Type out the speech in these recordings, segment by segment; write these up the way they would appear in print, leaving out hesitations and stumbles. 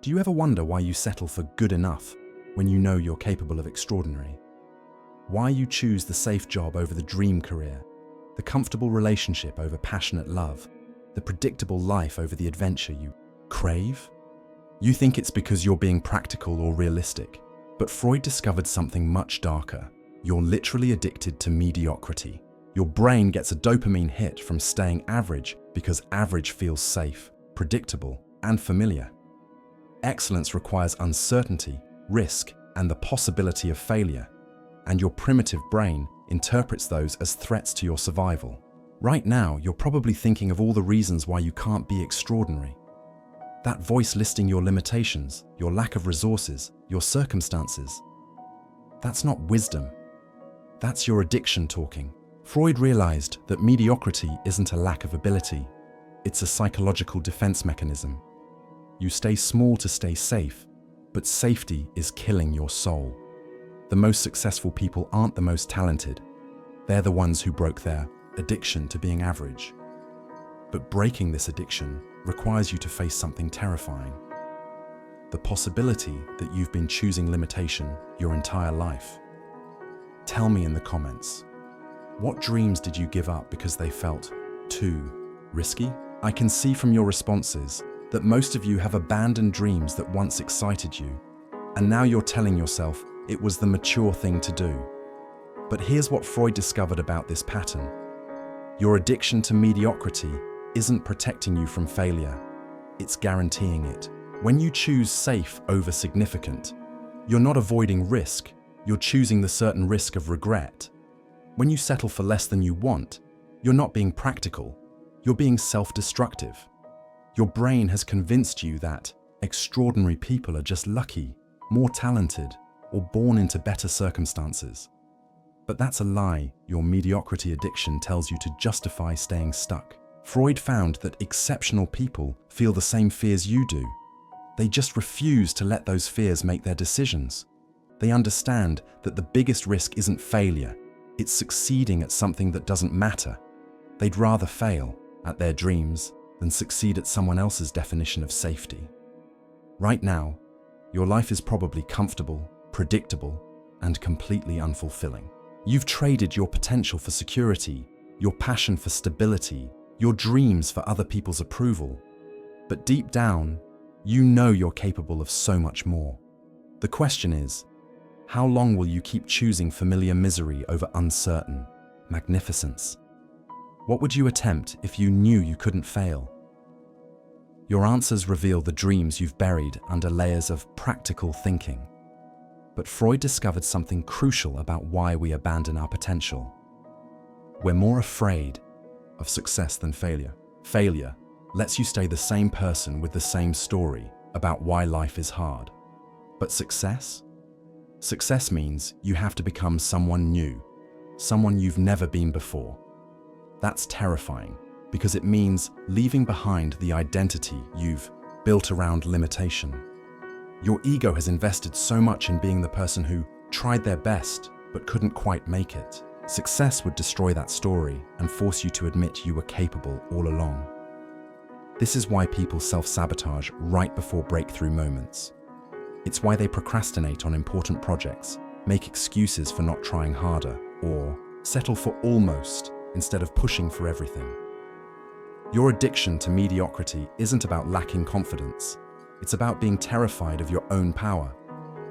Do you ever wonder why you settle for good enough when you know you're capable of extraordinary? Why you choose the safe job over the dream career, the comfortable relationship over passionate love, the predictable life over the adventure you crave? You think it's because you're being practical or realistic, but Freud discovered something much darker. You're literally addicted to mediocrity. Your brain gets a dopamine hit from staying average because average feels safe, predictable, and familiar. Excellence requires uncertainty, risk, and the possibility of failure, and your primitive brain interprets those as threats to your survival. Right now, you're probably thinking of all the reasons why you can't be extraordinary. That voice listing your limitations, your lack of resources, your circumstances. That's not wisdom. That's your addiction talking. Freud realized that mediocrity isn't a lack of ability. It's a psychological defense mechanism. You stay small to stay safe, but safety is killing your soul. The most successful people aren't the most talented. They're the ones who broke their addiction to being average. But breaking this addiction requires you to face something terrifying. The possibility that you've been choosing limitation your entire life. Tell me in the comments, what dreams did you give up because they felt too risky? I can see from your responses that most of you have abandoned dreams that once excited you, and now you're telling yourself it was the mature thing to do. But here's what Freud discovered about this pattern. Your addiction to mediocrity isn't protecting you from failure, it's guaranteeing it. When you choose safe over significant, you're not avoiding risk, you're choosing the certain risk of regret. When you settle for less than you want, you're not being practical, you're being self-destructive. Your brain has convinced you that extraordinary people are just lucky, more talented, or born into better circumstances. But that's a lie your mediocrity addiction tells you to justify staying stuck. Freud found that exceptional people feel the same fears you do. They just refuse to let those fears make their decisions. They understand that the biggest risk isn't failure, it's succeeding at something that doesn't matter. They'd rather fail at their dreams than succeed at someone else's definition of safety. Right now, your life is probably comfortable, predictable, and completely unfulfilling. You've traded your potential for security, your passion for stability, your dreams for other people's approval. But deep down, you know you're capable of so much more. The question is, how long will you keep choosing familiar misery over uncertain magnificence? What would you attempt if you knew you couldn't fail? Your answers reveal the dreams you've buried under layers of practical thinking. But Freud discovered something crucial about why we abandon our potential. We're more afraid of success than failure. Failure lets you stay the same person with the same story about why life is hard. But success? Success means you have to become someone new, someone you've never been before. That's terrifying because it means leaving behind the identity you've built around limitation. Your ego has invested so much in being the person who tried their best but couldn't quite make it. Success would destroy that story and force you to admit you were capable all along. This is why people self-sabotage right before breakthrough moments. It's why they procrastinate on important projects, make excuses for not trying harder, or settle for almost instead of pushing for everything. Your addiction to mediocrity isn't about lacking confidence. It's about being terrified of your own power.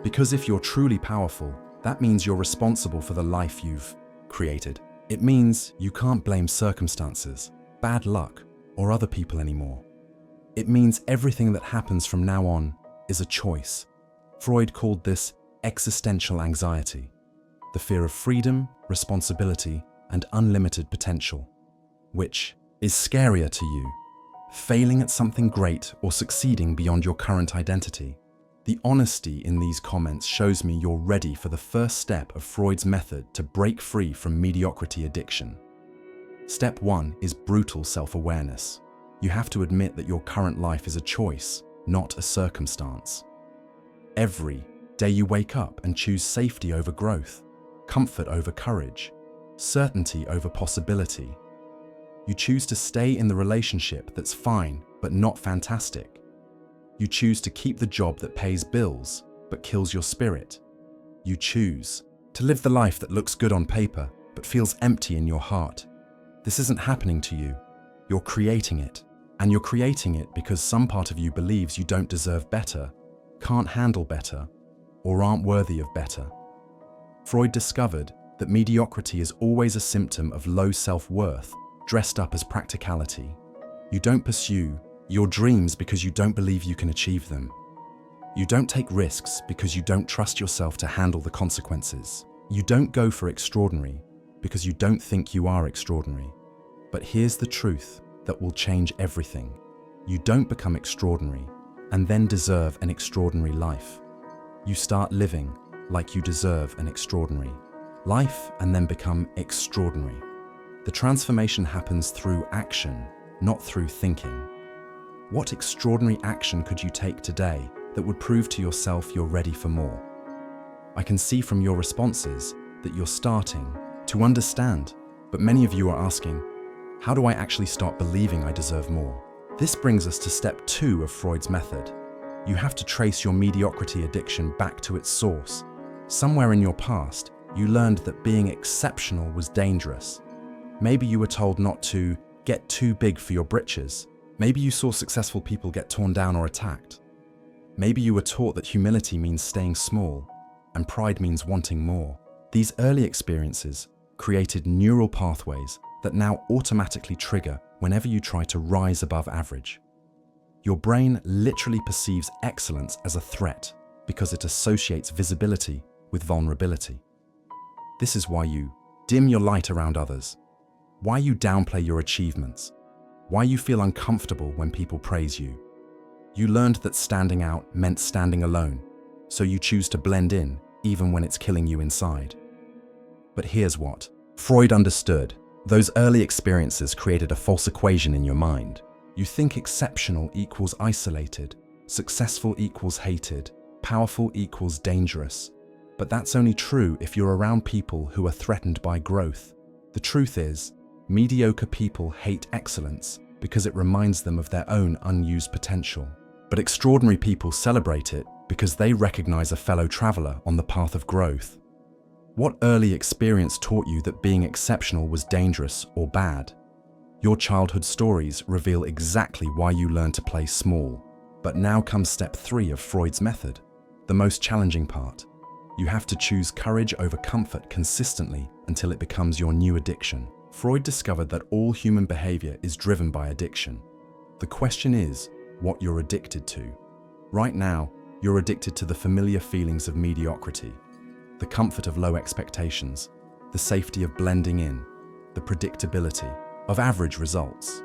Because if you're truly powerful, that means you're responsible for the life you've created. It means you can't blame circumstances, bad luck, or other people anymore. It means everything that happens from now on is a choice. Freud called this existential anxiety, the fear of freedom, responsibility, and unlimited potential. Which is scarier to you, failing at something great or succeeding beyond your current identity? The honesty in these comments shows me you're ready for the first step of Freud's method to break free from mediocrity addiction. Step 1 is brutal self-awareness. You have to admit that your current life is a choice, not a circumstance. Every day you wake up and choose safety over growth, comfort over courage, certainty over possibility. You choose to stay in the relationship that's fine but not fantastic. You choose to keep the job that pays bills but kills your spirit. You choose to live the life that looks good on paper but feels empty in your heart. This isn't happening to you. You're creating it. And you're creating it because some part of you believes you don't deserve better, can't handle better, or aren't worthy of better. Freud discovered that mediocrity is always a symptom of low self-worth, dressed up as practicality. You don't pursue your dreams because you don't believe you can achieve them. You don't take risks because you don't trust yourself to handle the consequences. You don't go for extraordinary because you don't think you are extraordinary. But here's the truth that will change everything. You don't become extraordinary and then deserve an extraordinary life. You start living like you deserve an extraordinary life and then become extraordinary. The transformation happens through action, not through thinking. What extraordinary action could you take today that would prove to yourself you're ready for more? I can see from your responses that you're starting to understand, but many of you are asking, how do I actually start believing I deserve more? This brings us to step 2 of Freud's method. You have to trace your mediocrity addiction back to its source. Somewhere in your past, you learned that being exceptional was dangerous. Maybe you were told not to get too big for your britches. Maybe you saw successful people get torn down or attacked. Maybe you were taught that humility means staying small and pride means wanting more. These early experiences created neural pathways that now automatically trigger whenever you try to rise above average. Your brain literally perceives excellence as a threat because it associates visibility with vulnerability. This is why you dim your light around others, why you downplay your achievements, why you feel uncomfortable when people praise you. You learned that standing out meant standing alone, so you choose to blend in even when it's killing you inside. But here's what Freud understood. Those early experiences created a false equation in your mind. You think exceptional equals isolated, successful equals hated, powerful equals dangerous. But that's only true if you're around people who are threatened by growth. The truth is, mediocre people hate excellence because it reminds them of their own unused potential. But extraordinary people celebrate it because they recognize a fellow traveler on the path of growth. What early experience taught you that being exceptional was dangerous or bad? Your childhood stories reveal exactly why you learned to play small. But now comes step 3 of Freud's method, the most challenging part. You have to choose courage over comfort consistently until it becomes your new addiction. Freud discovered that all human behavior is driven by addiction. The question is what you're addicted to. Right now, you're addicted to the familiar feelings of mediocrity, the comfort of low expectations, the safety of blending in, the predictability of average results.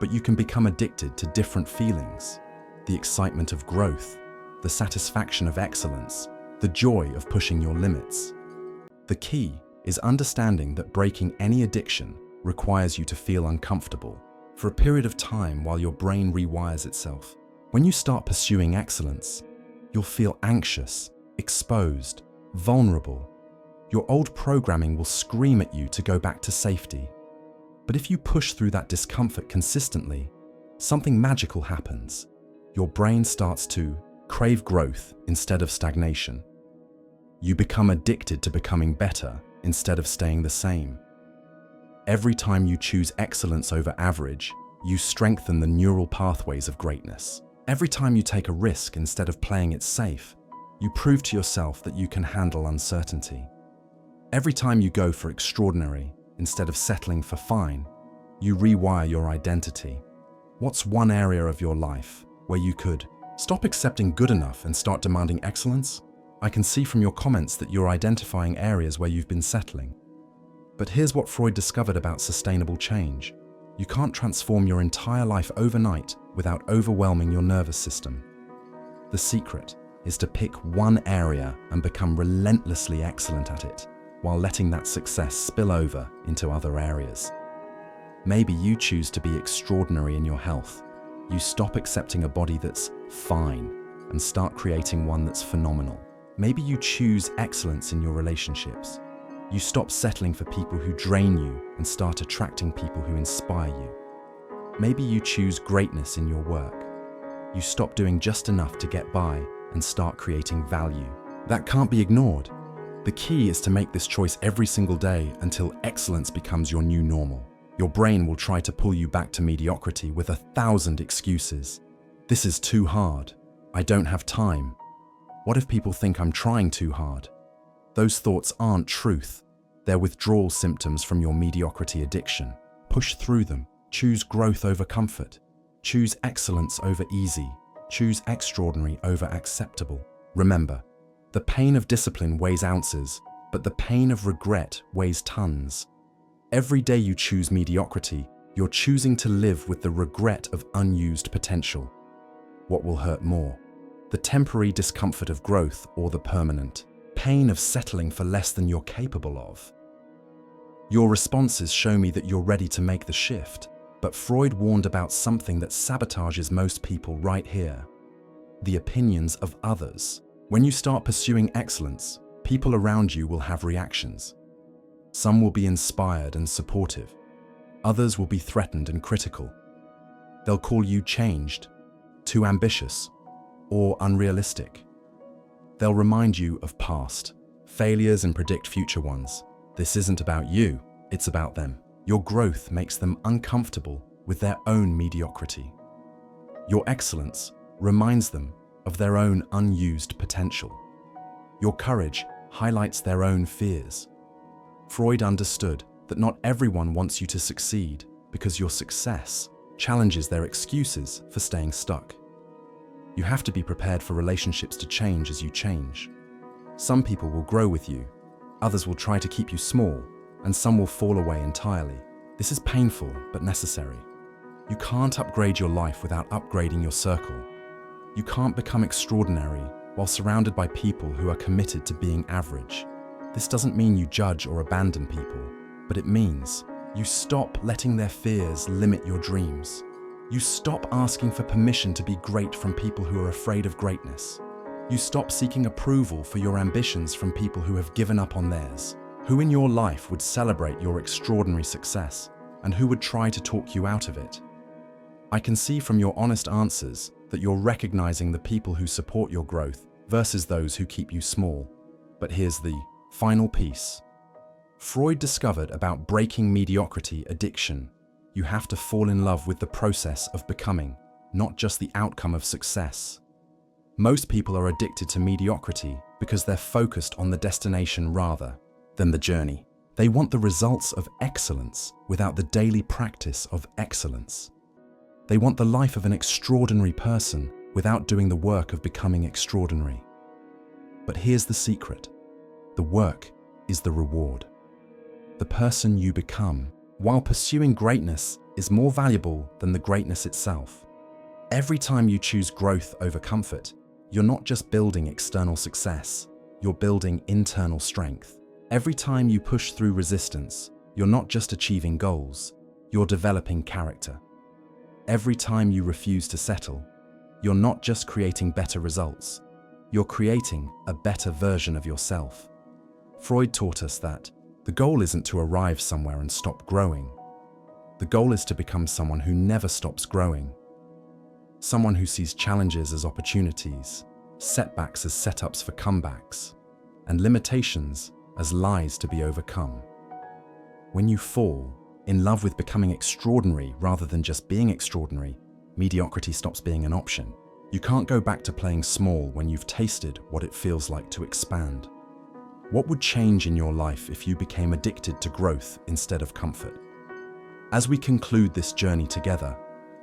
But you can become addicted to different feelings, the excitement of growth, the satisfaction of excellence, the joy of pushing your limits. The key is understanding that breaking any addiction requires you to feel uncomfortable for a period of time while your brain rewires itself. When you start pursuing excellence, you'll feel anxious, exposed, vulnerable. Your old programming will scream at you to go back to safety. But if you push through that discomfort consistently, something magical happens. Your brain starts to crave growth instead of stagnation. You become addicted to becoming better instead of staying the same. Every time you choose excellence over average, you strengthen the neural pathways of greatness. Every time you take a risk instead of playing it safe, you prove to yourself that you can handle uncertainty. Every time you go for extraordinary instead of settling for fine, you rewire your identity. What's one area of your life where you could stop accepting good enough and start demanding excellence? I can see from your comments that you're identifying areas where you've been settling. But here's what Freud discovered about sustainable change. You can't transform your entire life overnight without overwhelming your nervous system. The secret is to pick one area and become relentlessly excellent at it, while letting that success spill over into other areas. Maybe you choose to be extraordinary in your health. You stop accepting a body that's fine and start creating one that's phenomenal. Maybe you choose excellence in your relationships. You stop settling for people who drain you and start attracting people who inspire you. Maybe you choose greatness in your work. you stop doing just enough to get by and start creating value. That can't be ignored. The key is to make this choice every single day until excellence becomes your new normal. Your brain will try to pull you back to mediocrity with 1,000 excuses. This is too hard. I don't have time. What if people think I'm trying too hard? Those thoughts aren't truth. They're withdrawal symptoms from your mediocrity addiction. Push through them. Choose growth over comfort. Choose excellence over easy. Choose extraordinary over acceptable. Remember, the pain of discipline weighs ounces, but the pain of regret weighs tons. Every day you choose mediocrity, you're choosing to live with the regret of unused potential. What will hurt more? The temporary discomfort of growth or the permanent pain of settling for less than you're capable of? Your responses show me that you're ready to make the shift, but Freud warned about something that sabotages most people right here: the opinions of others. When you start pursuing excellence, people around you will have reactions. Some will be inspired and supportive. Others will be threatened and critical. They'll call you changed, too ambitious, or unrealistic. They'll remind you of past failures and predict future ones. This isn't about you, it's about them. Your growth makes them uncomfortable with their own mediocrity. Your excellence reminds them of their own unused potential. Your courage highlights their own fears. Freud understood that not everyone wants you to succeed because your success challenges their excuses for staying stuck. You have to be prepared for relationships to change as you change. Some people will grow with you, others will try to keep you small, and some will fall away entirely. This is painful but necessary. You can't upgrade your life without upgrading your circle. You can't become extraordinary while surrounded by people who are committed to being average. This doesn't mean you judge or abandon people, but it means you stop letting their fears limit your dreams. You stop asking for permission to be great from people who are afraid of greatness. You stop seeking approval for your ambitions from people who have given up on theirs. Who in your life would celebrate your extraordinary success, and who would try to talk you out of it? I can see from your honest answers that you're recognizing the people who support your growth versus those who keep you small. But here's the final piece. Freud discovered about breaking mediocrity addiction. You have to fall in love with the process of becoming, not just the outcome of success. Most people are addicted to mediocrity because they're focused on the destination rather than the journey. They want the results of excellence without the daily practice of excellence. They want the life of an extraordinary person without doing the work of becoming extraordinary. But here's the secret. The work is the reward. The person you become while pursuing greatness is more valuable than the greatness itself. Every time you choose growth over comfort, you're not just building external success, you're building internal strength. Every time you push through resistance, you're not just achieving goals, you're developing character. Every time you refuse to settle, you're not just creating better results, you're creating a better version of yourself. Freud taught us that the goal isn't to arrive somewhere and stop growing. The goal is to become someone who never stops growing. Someone who sees challenges as opportunities, setbacks as setups for comebacks, and limitations as lies to be overcome. When you fall in love with becoming extraordinary rather than just being extraordinary, mediocrity stops being an option. You can't go back to playing small when you've tasted what it feels like to expand. What would change in your life if you became addicted to growth instead of comfort? As we conclude this journey together,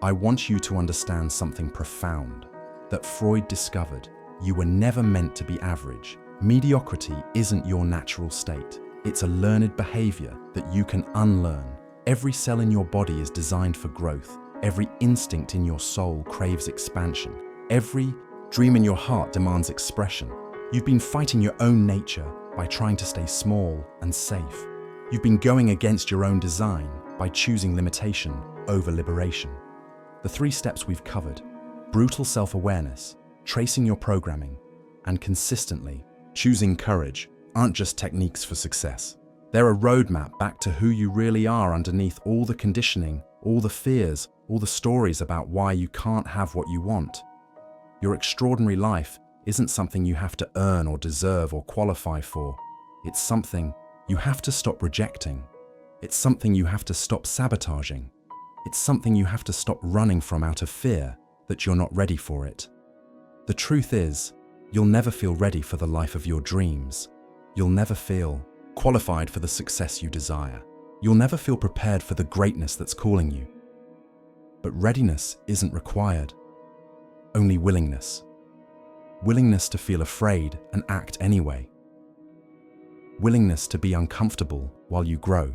I want you to understand something profound that Freud discovered. You were never meant to be average. Mediocrity isn't your natural state. It's a learned behavior that you can unlearn. Every cell in your body is designed for growth. Every instinct in your soul craves expansion. Every dream in your heart demands expression. You've been fighting your own nature by trying to stay small and safe. You've been going against your own design by choosing limitation over liberation. The 3 steps we've covered: brutal self-awareness, tracing your programming, and consistently choosing courage, aren't just techniques for success. They're a roadmap back to who you really are underneath all the conditioning, all the fears, all the stories about why you can't have what you want. Your extraordinary life isn't something you have to earn or deserve or qualify for. It's something you have to stop rejecting. It's something you have to stop sabotaging. It's something you have to stop running from out of fear that you're not ready for it. The truth is, you'll never feel ready for the life of your dreams. You'll never feel qualified for the success you desire. You'll never feel prepared for the greatness that's calling you. But readiness isn't required. Only willingness. Willingness to feel afraid and act anyway. Willingness to be uncomfortable while you grow.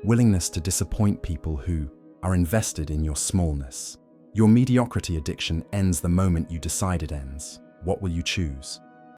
Willingness to disappoint people who are invested in your smallness. Your mediocrity addiction ends the moment you decide it ends. What will you choose?